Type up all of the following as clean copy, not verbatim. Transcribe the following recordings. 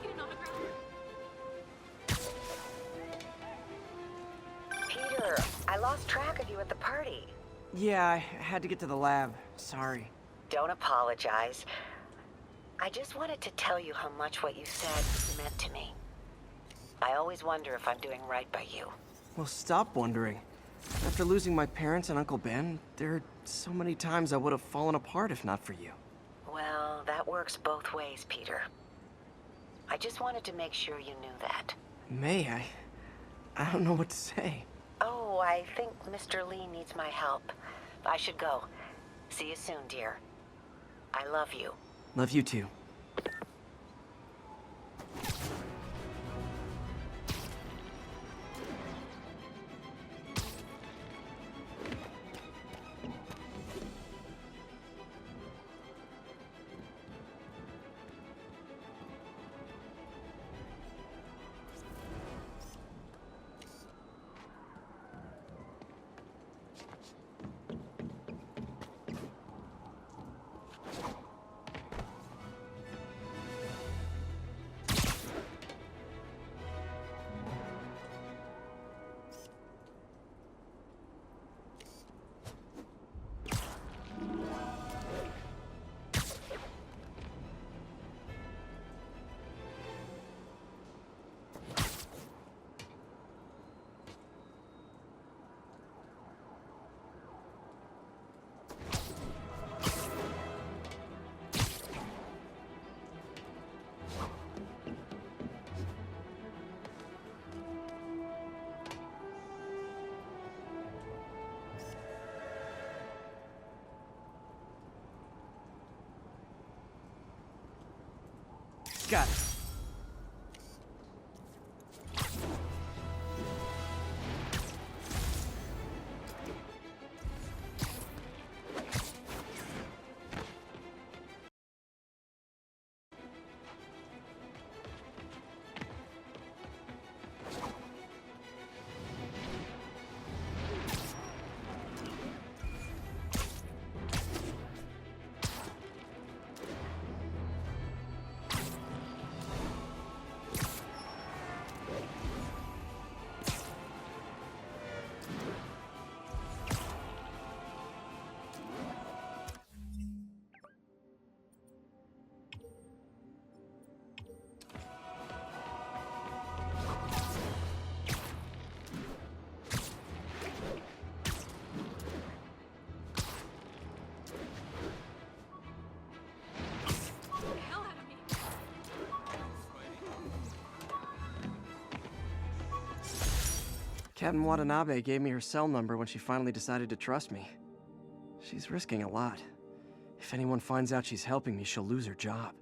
get an autograph? Peter, I lost track of you at the party. Yeah, I had to get to the lab. Sorry. Don't apologize. I just wanted to tell you how much what you said meant to me. I always wonder if I'm doing right by you. Well, stop wondering. After losing my parents and Uncle Ben, there are so many times I would have fallen apart if not for you. Well, that works both ways, Peter. I just wanted to make sure you knew that. May, I don't know what to say. Oh, I think Mr. Lee needs my help. I should go. See you soon, dear. I love you. Love you too. Got it. The hell out of me. Captain Watanabe gave me her cell number when she finally decided to trust me. She's risking a lot. If anyone finds out she's helping me, she'll lose her job.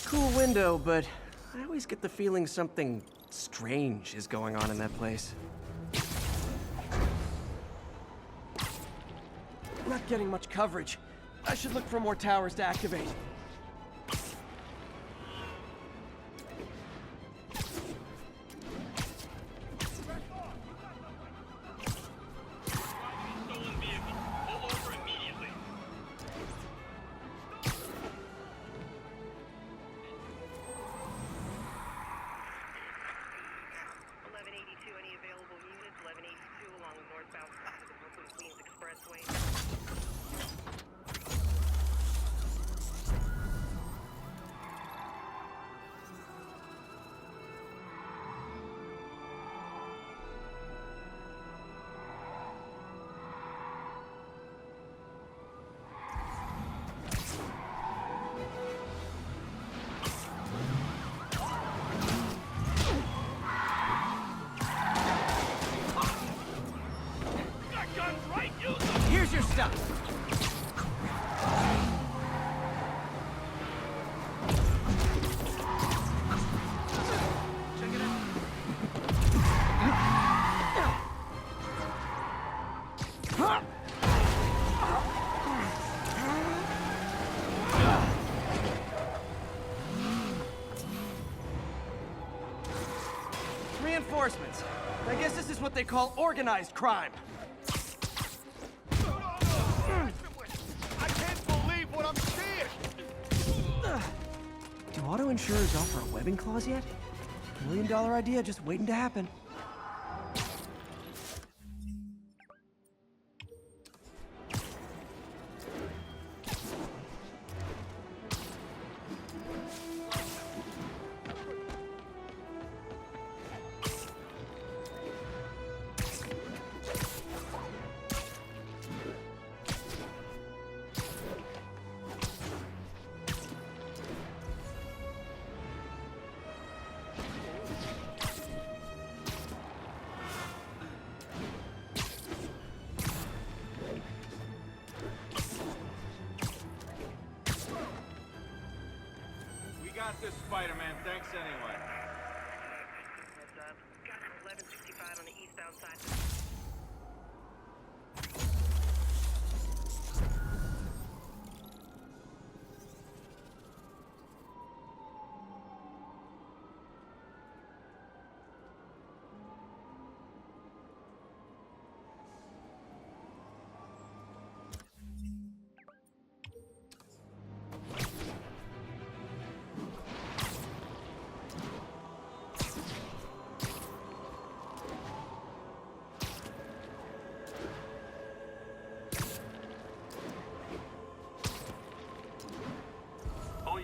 Cool window, but I always get the feeling something strange is going on in that place. Not getting much coverage. I should look for more towers to activate. stop. Check it out. Reinforcements. I guess this is what they call organized crime. I can't believe what I'm seeing! Do auto insurers offer a webbing clause yet? $1 million idea just waiting to happen. Got this, Spider-Man. Thanks anyway. Heads up. Got 1165 on the eastbound side.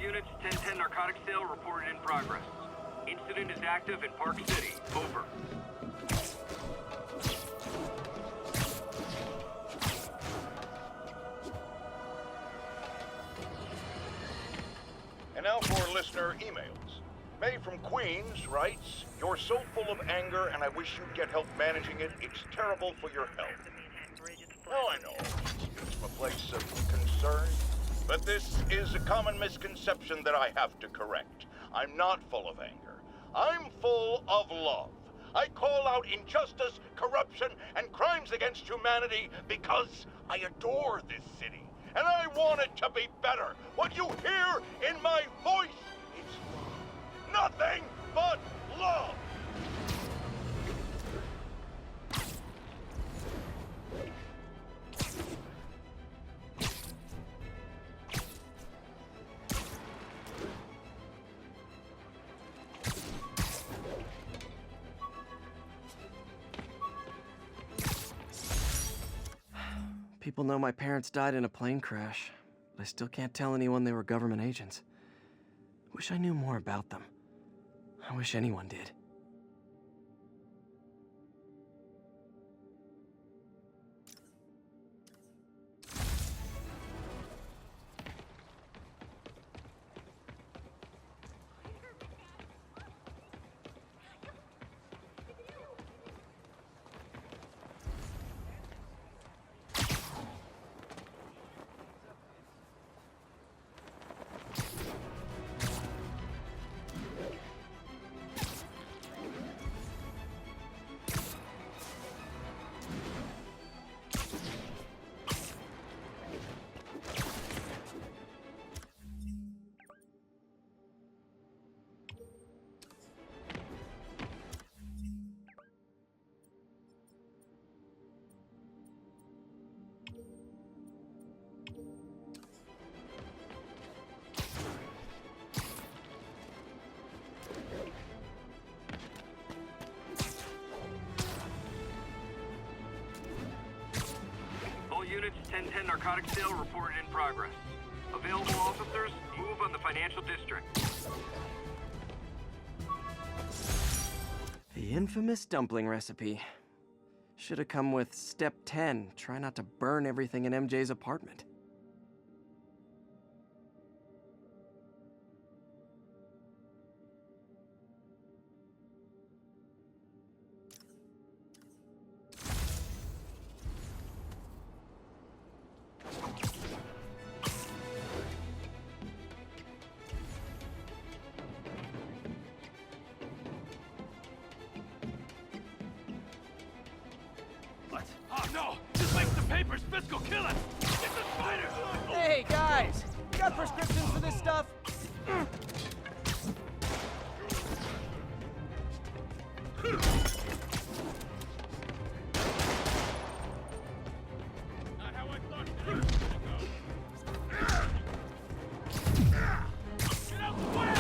Units 1010 narcotic sale reported in progress. Incident is active in Park City. Over. And now for listener emails. May from Queens writes, "You're so full of anger and I wish you'd get help managing it. It's terrible for your health." Oh, I know. It's from a place of concern. But this is a common misconception that I have to correct. I'm not full of anger. I'm full of love. I call out injustice, corruption, and crimes against humanity because I adore this city. And I want it to be better. What you hear in my voice is love. Nothing but love. People know my parents died in a plane crash, but I still can't tell anyone they were government agents. Wish I knew more about them. I wish anyone did. Units 1010 narcotic sale reported in progress. Available officers, move on the financial district. The infamous dumpling recipe. Should have come with step 10. Try not to burn everything in MJ's apartment. No! This makes the papers fiscal kill us! Get the spiders! Hey, guys! Got prescriptions for this stuff? Not how I thought this was gonna go. Get out the way!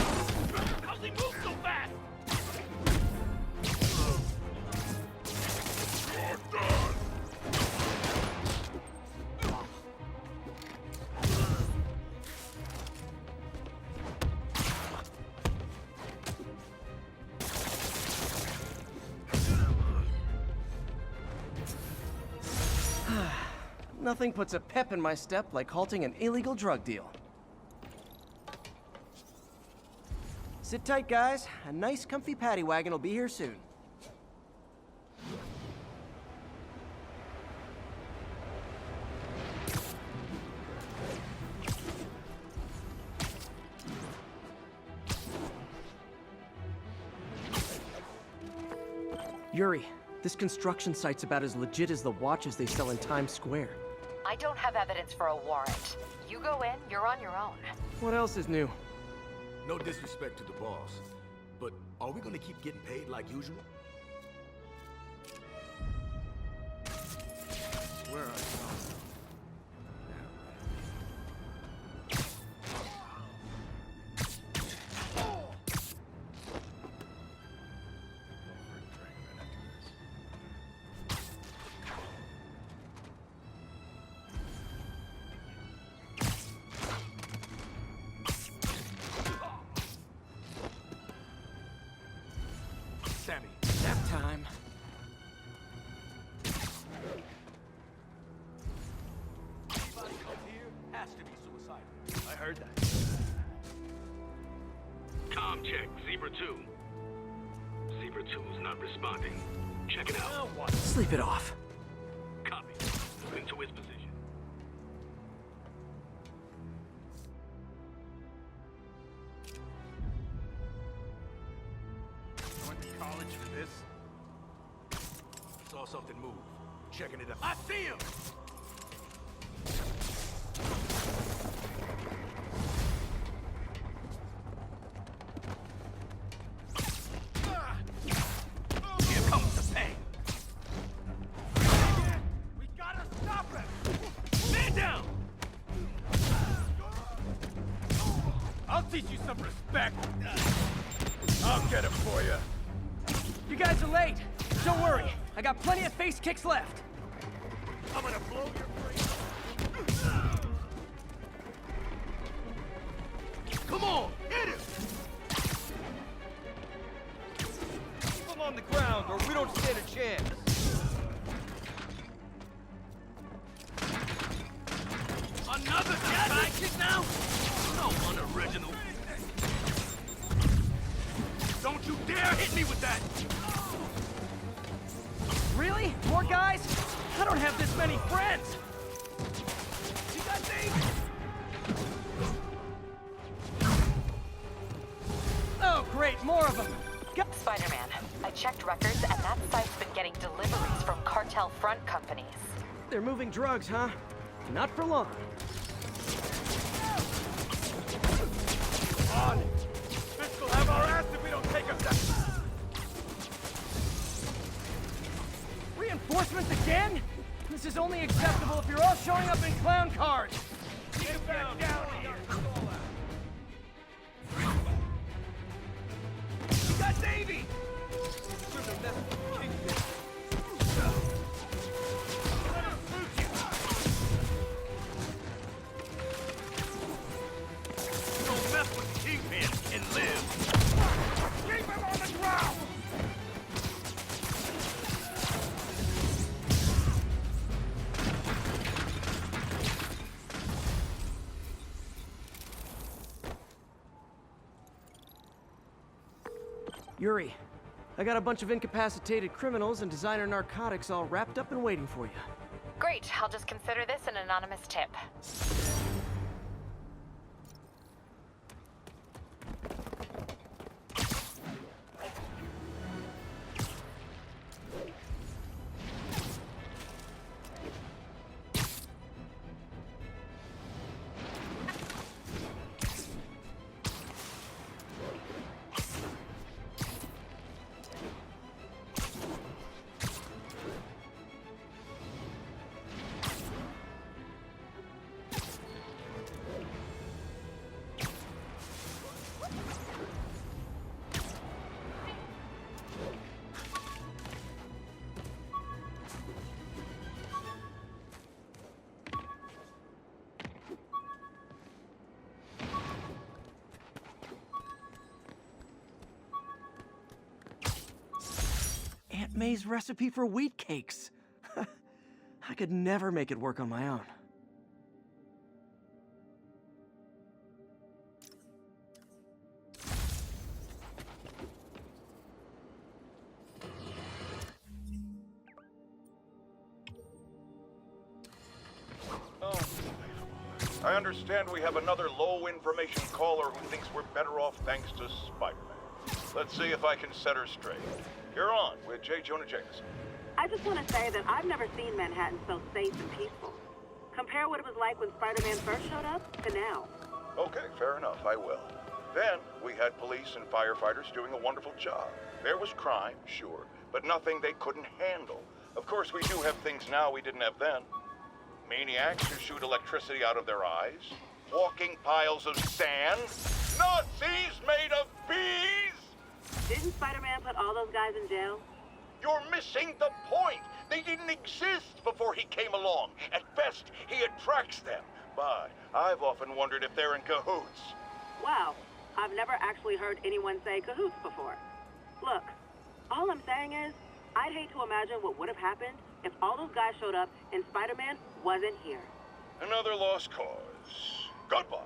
How's he move so fast? Nothing puts a pep in my step like halting an illegal drug deal. Sit tight, guys. A nice, comfy paddy wagon will be here soon. Yuri, this construction site's about as legit as the watches they sell in Times Square. I don't have evidence for a warrant. You go in, you're on your own. What else is new? No disrespect to the boss, but are we gonna keep getting paid like usual? Where are you? Sammy. Nap time. Anybody comes here has to be suicidal. I heard that. Com check, Zebra 2. Zebra 2's not responding. Check it out. Sleep it off. Copy. Move into his position. I went to college for this. Saw something move. Checking it out. I see him! Here comes the pain. We gotta stop him! Man down! I'll teach you some respect. I'll get it for you. You guys are late. Don't worry. I got plenty of face kicks left. I'm gonna blow your brains. Come on, hit him! Keep them on the ground or we don't stand a chance. Another sidekick now? So unoriginal. Don't you dare hit me with that! Really? More guys? I don't have this many friends. You got me? Oh, great, more of them. Spider-Man, I checked records and that site's been getting deliveries from cartel front companies. They're moving drugs, huh? Not for long. On it! Fisk will have our ass if we don't take him down! Reinforcements again? This is only acceptable if you're all showing up in clown cars. Get back down here! You got Davey! Don't mess with the Kingpin and live! Keep him on the ground! Yuri, I got a bunch of incapacitated criminals and designer narcotics all wrapped up and waiting for you. Great, I'll just consider this an anonymous tip. Aunt May's recipe for wheat cakes. I could never make it work on my own. I understand we have another low-information caller who thinks we're better off thanks to Spider-Man. Let's see if I can set her straight. You're on with J. Jonah Jameson. I just want to say that I've never seen Manhattan so safe and peaceful. Compare what it was like when Spider-Man first showed up to now. Okay, fair enough, I will. Then, we had police and firefighters doing a wonderful job. There was crime, sure, but nothing they couldn't handle. Of course, we do have things now we didn't have then. Maniacs who shoot electricity out of their eyes, walking piles of sand, Nazis made of bees! Didn't Spider-Man put all those guys in jail? You're missing the point! They didn't exist before he came along. At best, he attracts them. But I've often wondered if they're in cahoots. Wow, I've never actually heard anyone say cahoots before. Look, all I'm saying is, I'd hate to imagine what would have happened if all those guys showed up and Spider-Man wasn't here. Another lost cause. Goodbye.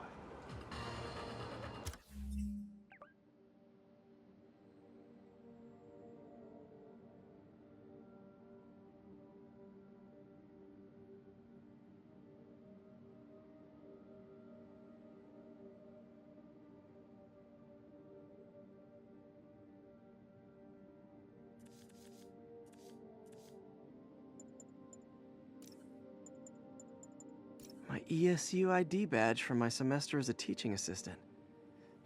My ESU ID badge from my semester as a teaching assistant.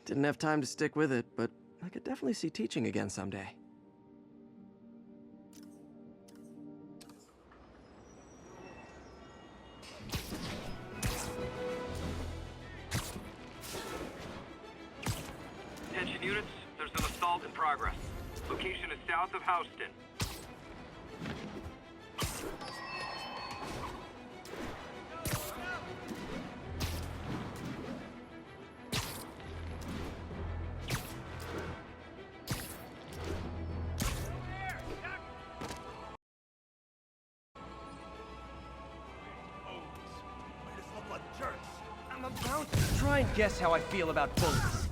Didn't have time to stick with it, but I could definitely see teaching again someday. Attention units, there's an assault in progress. Location is south of Houston. I'm about to try and guess how I feel about bullets.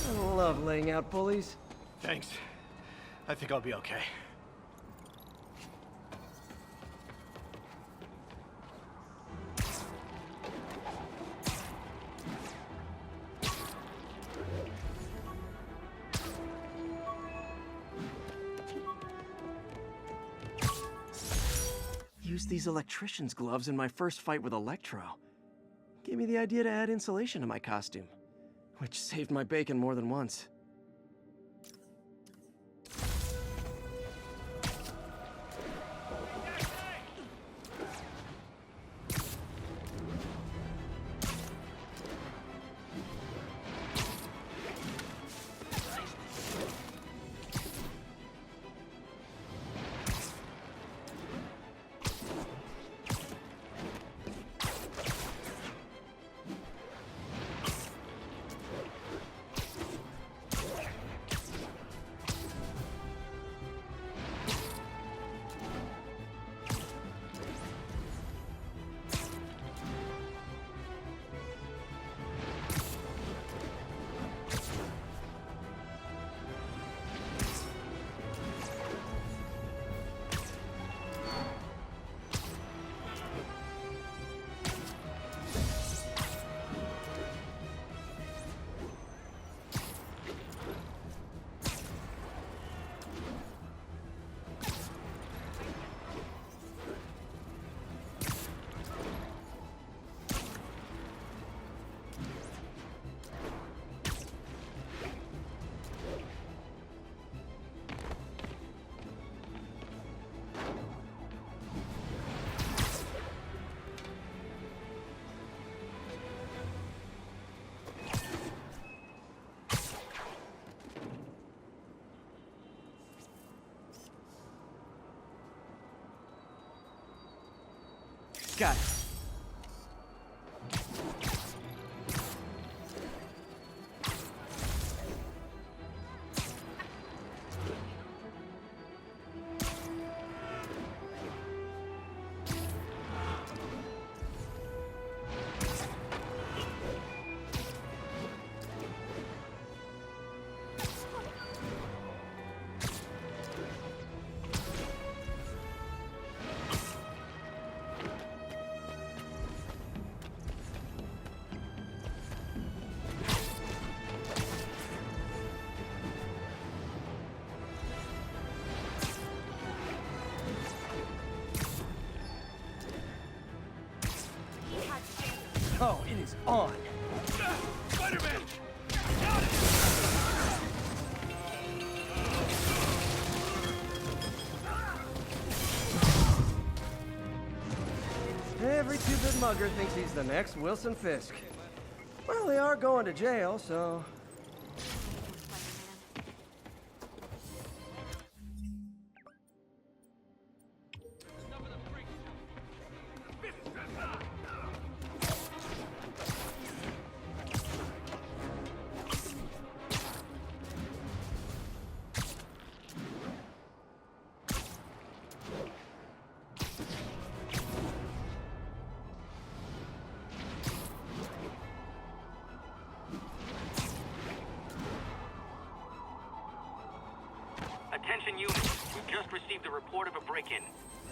I love laying out bullies. Thanks. I think I'll be okay. Used these electrician's gloves in my first fight with Electro. Gave me the idea to add insulation to my costume, which saved my bacon more than once. Got it. Oh, it is on. Spider-Man! Every two-bit mugger thinks he's the next Wilson Fisk. Well, they are going to jail, so... Attention units, we just received a report of a break-in.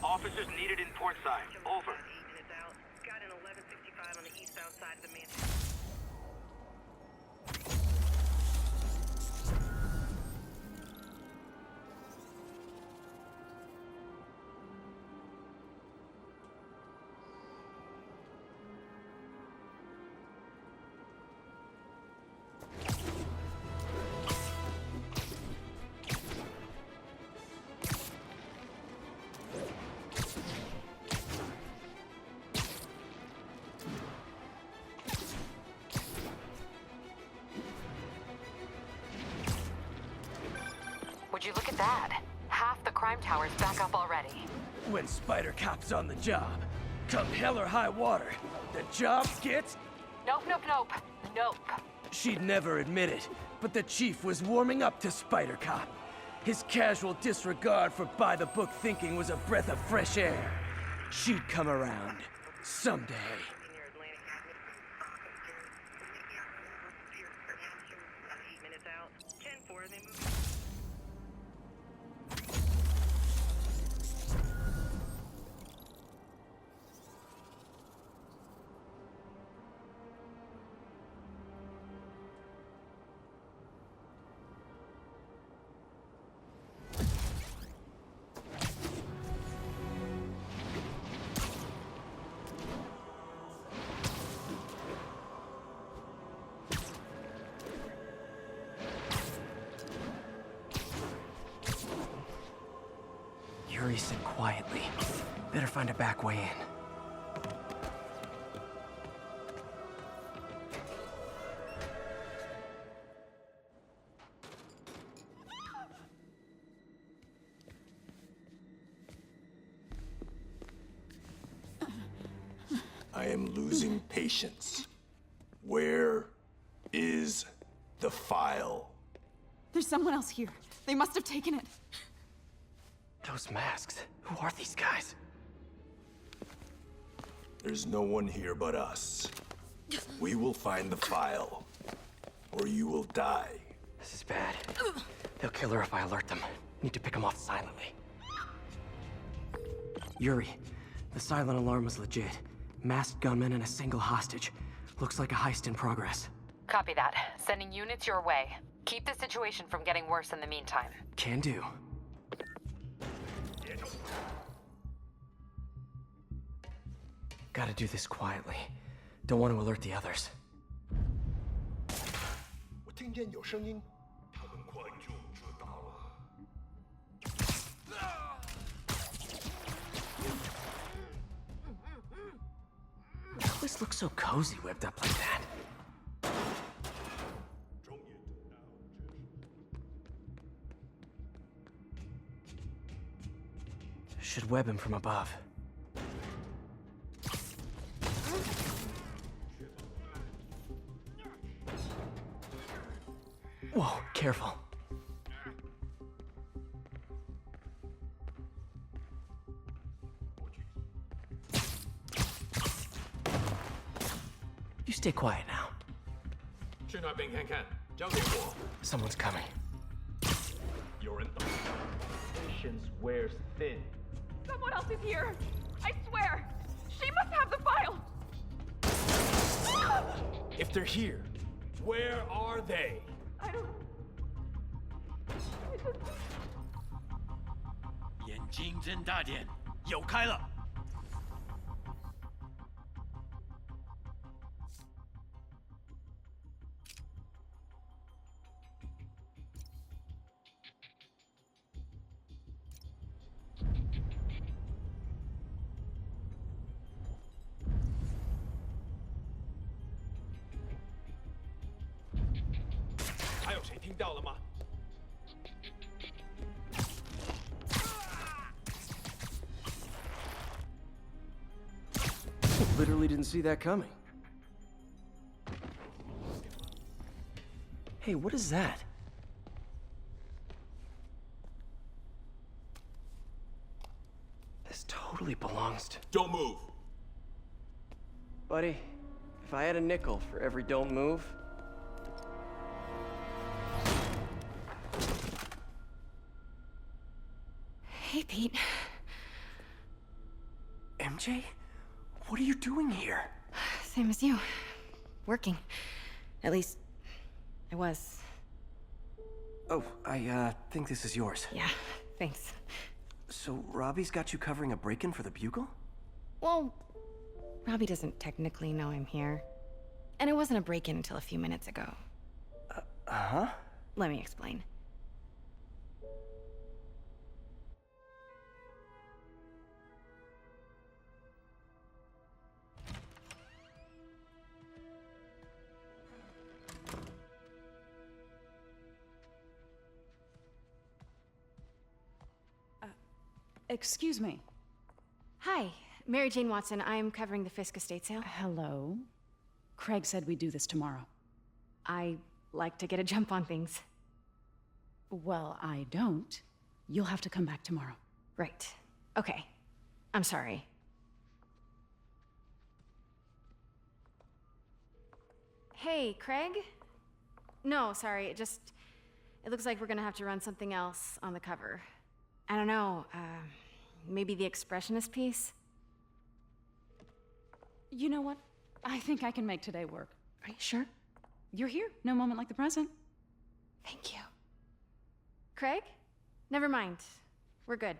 Officers needed in Portside. Over. Got an 1165 on the eastbound side of the mansion. Would you look at that? Half the crime tower's back up already. When Spider Cop's on the job, come hell or high water, the job gets... Nope, nope, nope. Nope. She'd never admit it, but the chief was warming up to Spider Cop. His casual disregard for by-the-book thinking was a breath of fresh air. She'd come around. Someday. Minutes out. 10-4, they move. Yuri said quietly. Better find a back way in. I am losing patience. Where is the file? There's someone else here. They must have taken it. Those masks. Who are these guys? There's no one here but us. We will find the file, or you will die. This is bad. They'll kill her if I alert them. Need to pick them off silently. Yuri, the silent alarm was legit. Masked gunmen and a single hostage. Looks like a heist in progress. Copy that. Sending units your way. Keep the situation from getting worse in the meantime. Can do. Gotta do this quietly. Don't want to alert the others. 我听见有声音，他们快就知道了。 This looks so cozy whipped up like that. Should web him from above. Whoa, careful. You stay quiet now. 去那边看看，交给我。 Someone's coming. 有人等。Patience wears thin. Someone else is here! I swear! She must have the file! If they're here, where are they? I don't... 眼睛睁大点，有开了。还有谁听到了吗？ Literally didn't see that coming. Hey, what is that? This totally belongs to... Don't move. Buddy, if I had a nickel for every don't move... Hey, Pete. MJ? What are you doing here? Same as you. Working. At least, I was. Oh, I think this is yours. Yeah, thanks. So, Robbie's got you covering a break-in for the Bugle? Well, Robbie doesn't technically know I'm here. And it wasn't a break-in until a few minutes ago. Uh-huh? Let me explain. Excuse me. Hi, Mary Jane Watson. I'm covering the Fisk estate sale. Hello. Craig said we'd do this tomorrow. I like to get a jump on things. Well, I don't. You'll have to come back tomorrow. Right. Okay. I'm sorry. Hey, Craig? No, sorry. It looks like we're gonna have to run something else on the cover. I don't know, maybe the expressionist piece? You know what? I think I can make today work. Are you sure? You're here. No moment like the present. Thank you. Craig? Never mind. We're good.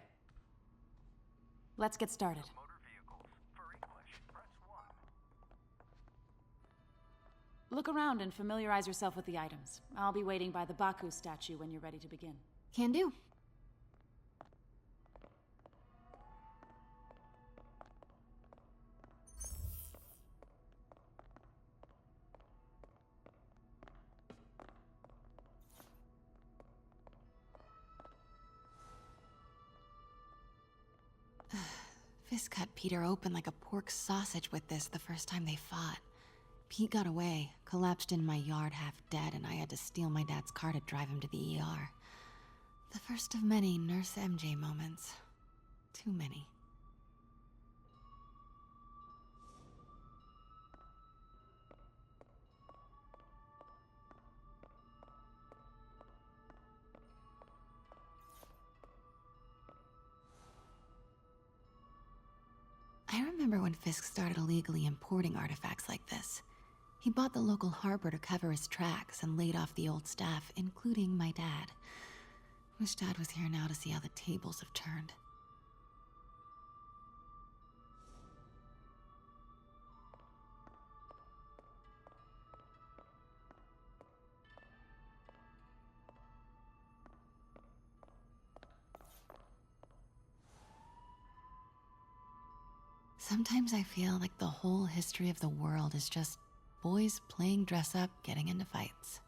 Let's get started. Look around and familiarize yourself with the items. I'll be waiting by the Baku statue when you're ready to begin. Can do. Fisk cut Peter open like a pork sausage with this the first time they fought. Pete got away, collapsed in my yard half dead, and I had to steal my dad's car to drive him to the ER. The first of many Nurse MJ moments. Too many. I remember when Fisk started illegally importing artifacts like this. He bought the local harbor to cover his tracks and laid off the old staff, including my dad. Wish Dad was here now to see how the tables have turned. Sometimes I feel like the whole history of the world is just boys playing dress up, getting into fights.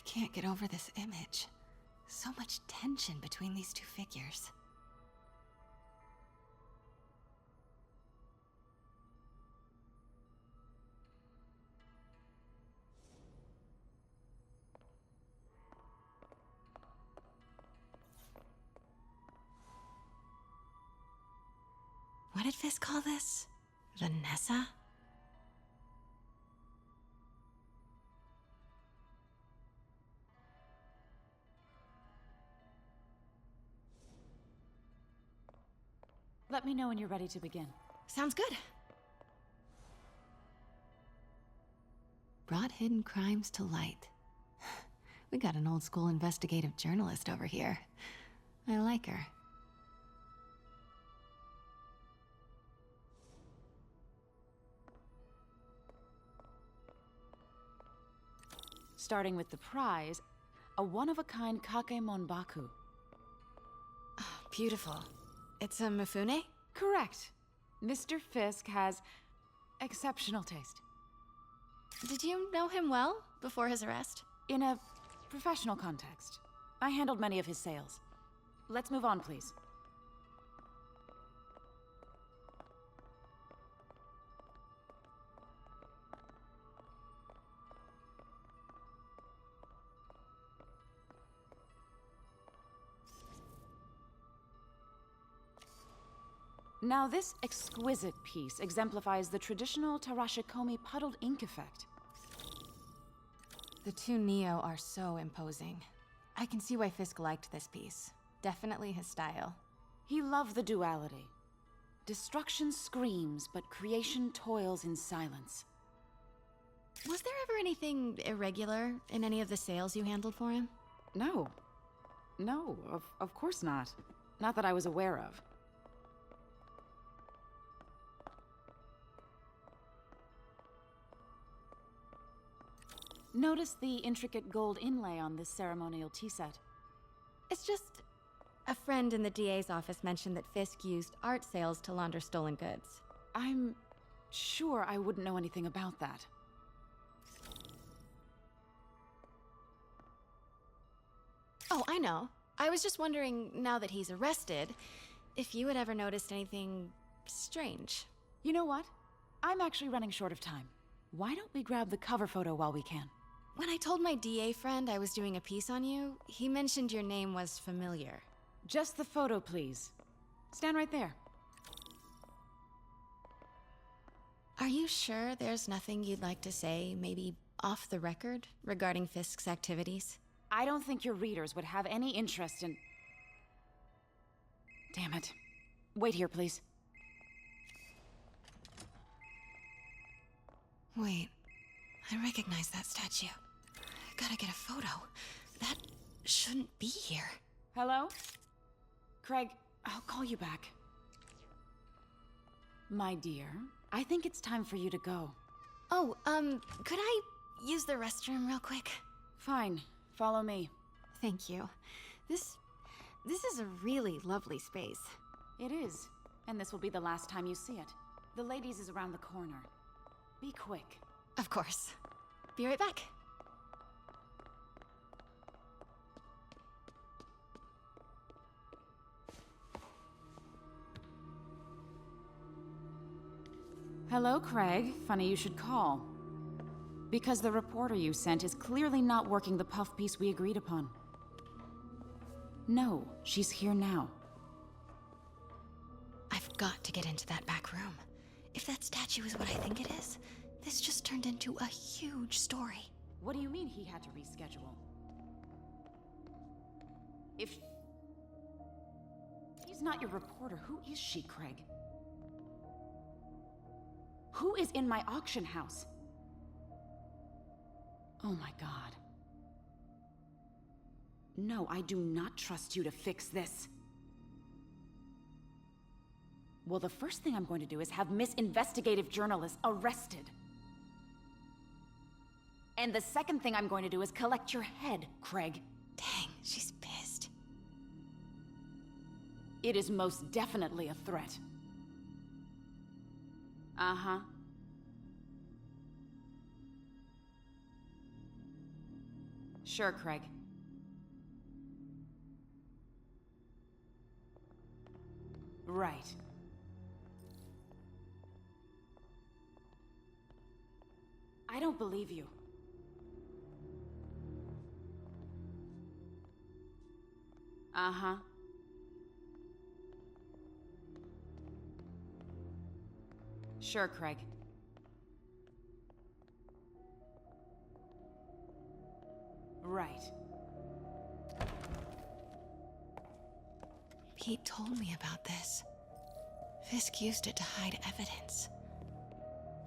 can't get over this image. So much tension between these two figures. What did Fisk call this? Vanessa? Let me know when you're ready to begin. Sounds good. Brought hidden crimes to light. We got an old school investigative journalist over here. I like her. Starting with the prize, a one-of-a-kind Kakemon Baku. Oh, beautiful. It's a Mifune? Correct. Mr. Fisk has exceptional taste. Did you know him well before his arrest? In a professional context. I handled many of his sales. Let's move on, please. Now, this exquisite piece exemplifies the traditional Tarashikomi puddled ink effect. The two Neo are so imposing. I can see why Fisk liked this piece. Definitely his style. He loved the duality. Destruction screams, but creation toils in silence. Was there ever anything irregular in any of the sales you handled for him? No. No, of course not. Not that I was aware of. Notice the intricate gold inlay on this ceremonial tea set. It's just... a friend in the DA's office mentioned that Fisk used art sales to launder stolen goods. I'm sure I wouldn't know anything about that. Oh, I know. I was just wondering, now that he's arrested, if you had ever noticed anything strange. You know what? I'm actually running short of time. Why don't we grab the cover photo while we can? When I told my DA friend I was doing a piece on you, he mentioned your name was familiar. Just the photo, please. Stand right there. Are you sure there's nothing you'd like to say, maybe off the record, regarding Fisk's activities? I don't think your readers would have any interest in... Damn it. Wait here, please. Wait. I recognize that statue. Gotta get a photo. That shouldn't be here. Hello? Craig, I'll call you back. My dear, I think it's time for you to go. Oh, could I use the restroom real quick? Fine. Follow me. Thank you. This is a really lovely space. It is. And this will be the last time you see it. The ladies is around the corner. Be quick. Of course. Be right back. Hello, Craig. Funny you should call. Because the reporter you sent is clearly not working the puff piece we agreed upon. No, she's here now. I've got to get into that back room. If that statue is what I think it is, this just turned into a huge story. What do you mean he had to reschedule? If she's not your reporter, who is she, Craig? Who is in my auction house? Oh my God. No, I do not trust you to fix this. Well, the first thing I'm going to do is have Miss Investigative Journalist arrested. And the second thing I'm going to do is collect your head, Craig. Dang, she's pissed. It is most definitely a threat. Sure, Craig. Right. I don't believe you. Uh-huh. Sure, Craig. Right. Pete told me about this. Fisk used it to hide evidence.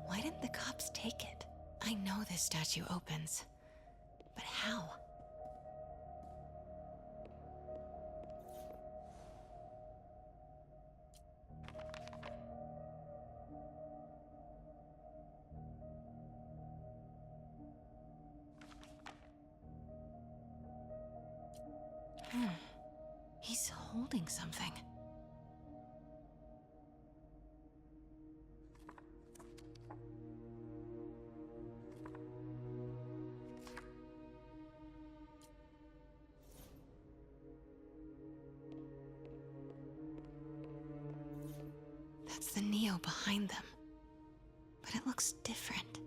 Why didn't the cops take it? I know this statue opens, but how? He's holding something. That's the Neo behind them. But it looks different.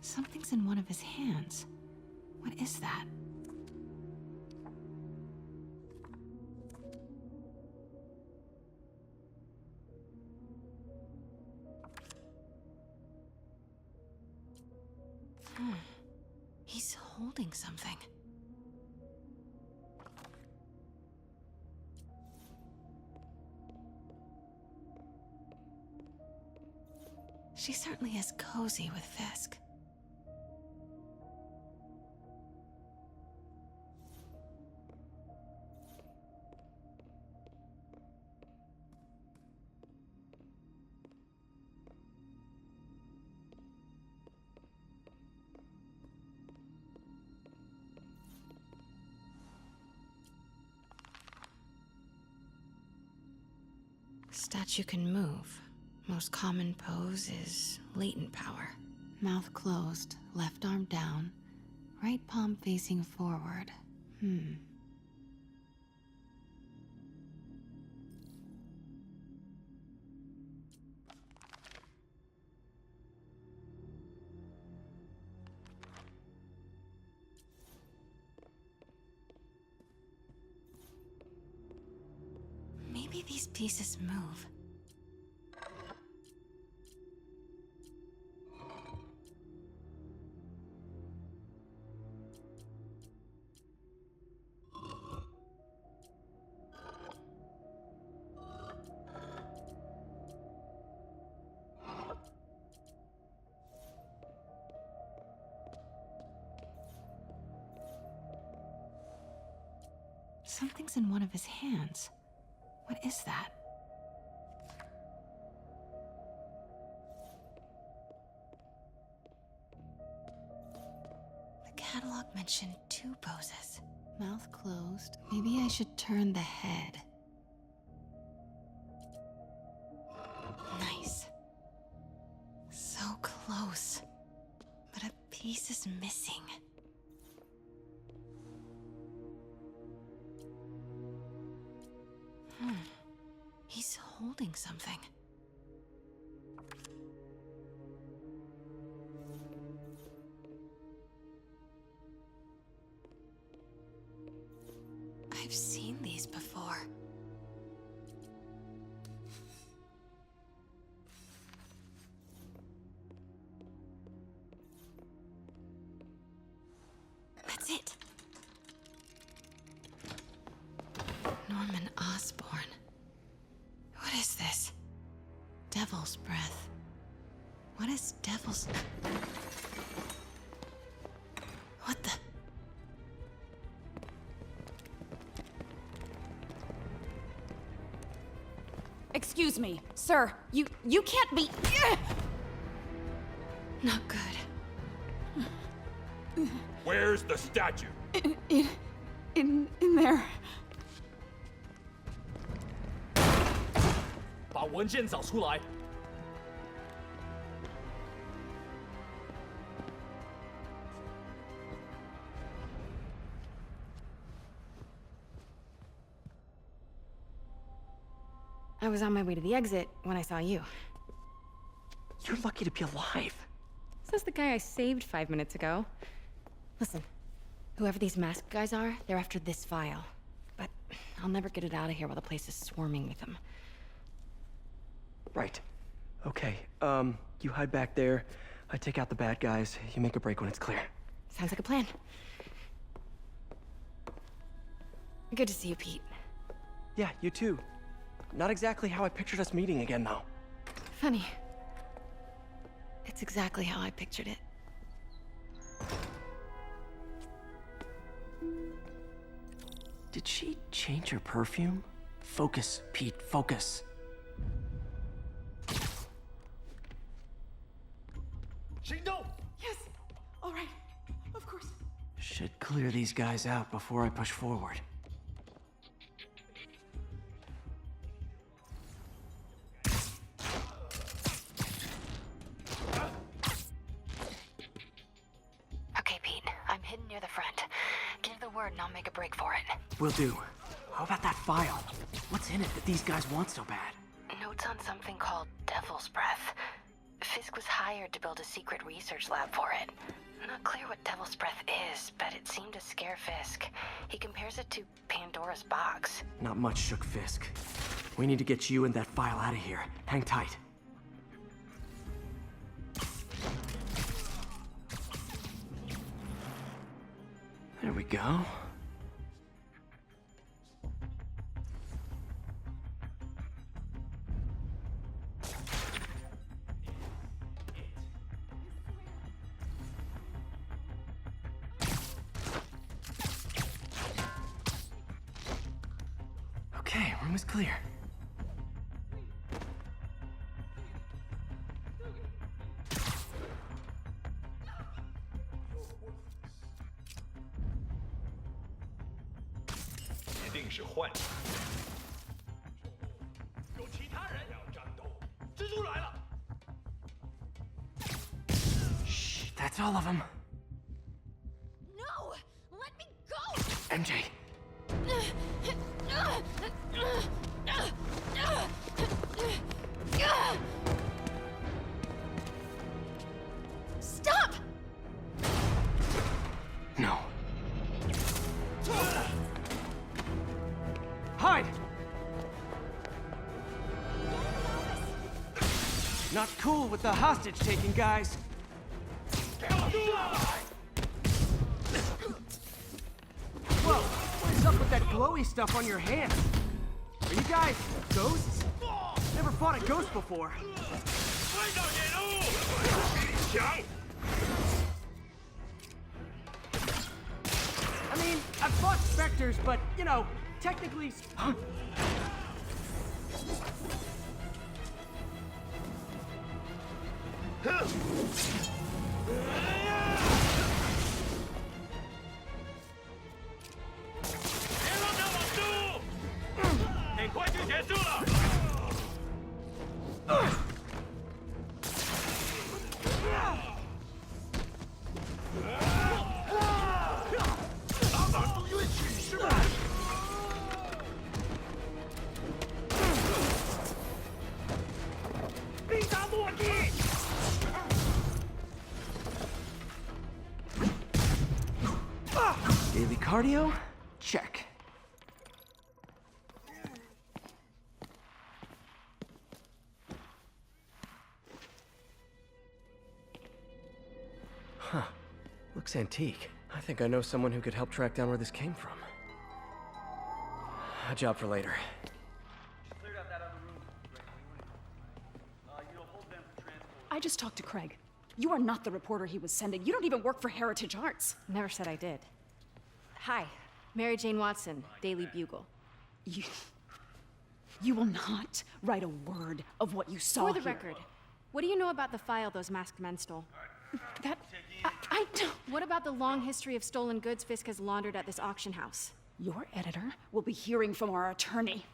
Something's in one of his hands. What is that? He's holding something. She certainly is cozy with Fisk. Statue can move. Most common pose is latent power. Mouth closed, left arm down, right palm facing forward. Maybe these pieces move. Something's in one of his hands. What is that? The catalog mentioned 2 poses. Mouth closed. Maybe I should turn the head. Nice. So close. But a piece is missing. He's holding something. I've seen these before. That's it. Norman Osborn. What is this? Devil's breath. What is devil's... What the... Excuse me, sir. You can't be... Not good. Where's Where's the statue? In there. 把文件找出来。I was on my way to the exit when I saw you. You're lucky to be alive. Says the guy I saved 5 minutes ago. Listen, whoever these masked guys are, they're after this file. But I'll never get it out of here while the place is swarming with them. Right. Okay, you hide back there. I take out the bad guys. You make a break when it's clear. Sounds like a plan. Good to see you, Pete. Yeah, you too. Not exactly how I pictured us meeting again, though. Funny. It's exactly how I pictured it. Did she change her perfume? Focus, Pete, focus. Yes. All right. Of course. Should clear these guys out before I push forward. Okay, Pete. I'm hidden near the front. Give the word and I'll make a break for it. Will do. How about that file? What's in it that these guys want so bad? Notes on something called Devil's Breath. Fisk was hired to build a secret research lab for it. Not clear what Devil's Breath is, but it seemed to scare Fisk. He compares it to Pandora's box. Not much shook Fisk. We need to get you and that file out of here. Hang tight. There we go. Okay, room is clear. Shh, that's all of them. No! Let me go! MJ. Stop! No. Hide! Not cool with the hostage-taking guys. Whoa, what is up with that glowy stuff on your hand? Are you guys ghosts? Never fought a ghost before. I mean, I've fought specters, but, you know, technically... Daily cardio? Check. Huh. Looks antique. I think I know someone who could help track down where this came from. A job for later. I just talked to Craig. You are not the reporter he was sending. You don't even work for Heritage Arts. Never said I did. Hi, Mary Jane Watson, Daily Bugle. You will not write a word of what you saw For the here. record, what do you know about the file those masked men stole? I don't. What about the long history of stolen goods Fisk has laundered at this auction house? Your editor will be hearing from our attorney.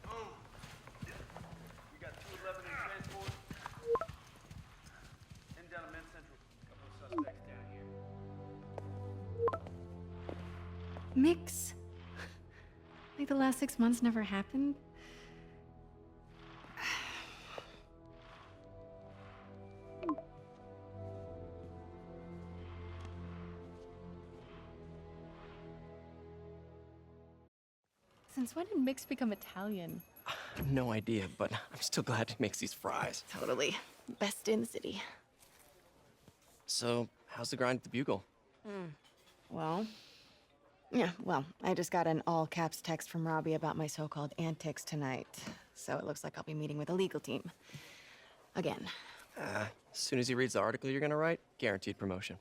We got 211 in transport. Heading down to Men's Central. Couple of suspects down here. Mix? Like the last 6 months never happened? Since when did Mix become Italian? No idea, but I'm still glad he makes these fries. Totally. Best in the city. So, how's the grind at the Bugle? Well, I just got an all-caps text from Robbie about my so-called antics tonight. So it looks like I'll be meeting with a legal team. Again. As soon as he reads the article you're gonna write, guaranteed promotion.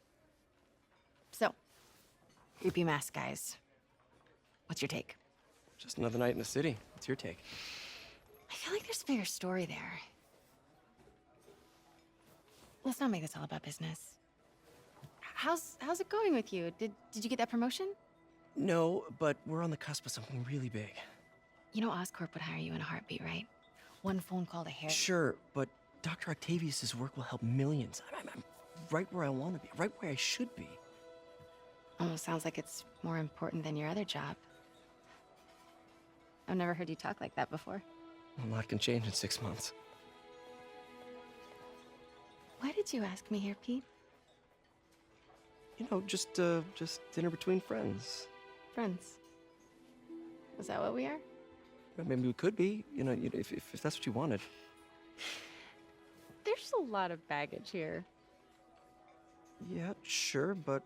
So, creepy mask guys. What's your take? Just another night in the city. What's your take? I feel like there's a bigger story there. Let's not make this all about business. How's it going with you? Did you get that promotion? No, but we're on the cusp of something really big. You know Oscorp would hire you in a heartbeat, right? One phone call to Harry. Sure, but Dr. Octavius's work will help millions. I'm right where I want to be, right where I should be. Almost sounds like it's more important than your other job. I've never heard you talk like that before. A lot can change in 6 months. Why did you ask me here, Pete? You know, just dinner between friends. Friends. Is that what we are? Maybe we could be, you know, if that's what you wanted. There's a lot of baggage here. Yeah, sure, but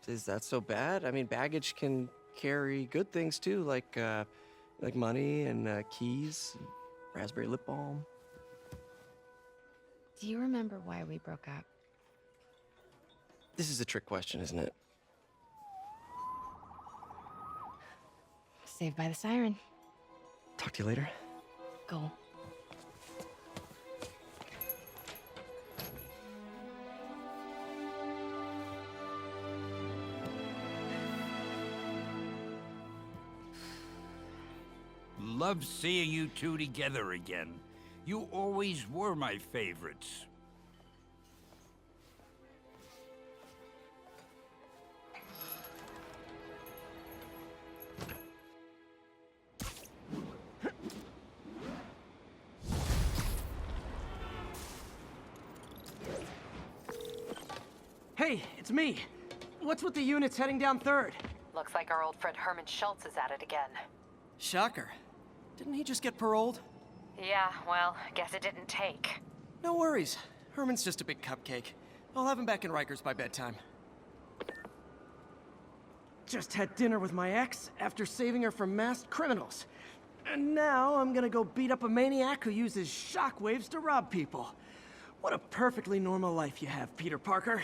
is that so bad? I mean, baggage can carry good things too, like money and keys, and raspberry lip balm. Do you remember why we broke up? This is a trick question, isn't it? Saved by the siren. Talk to you later. Go. Love seeing you two together again. You always were my favorites. Hey, it's me. What's with the units heading down 3rd? Looks like our old friend Herman Schultz is at it again. Shocker. Didn't he just get paroled? Yeah, well, guess it didn't take. No worries. Herman's just a big cupcake. I'll have him back in Rikers by bedtime. Just had dinner with my ex after saving her from masked criminals. And now I'm gonna go beat up a maniac who uses shockwaves to rob people. What a perfectly normal life you have, Peter Parker.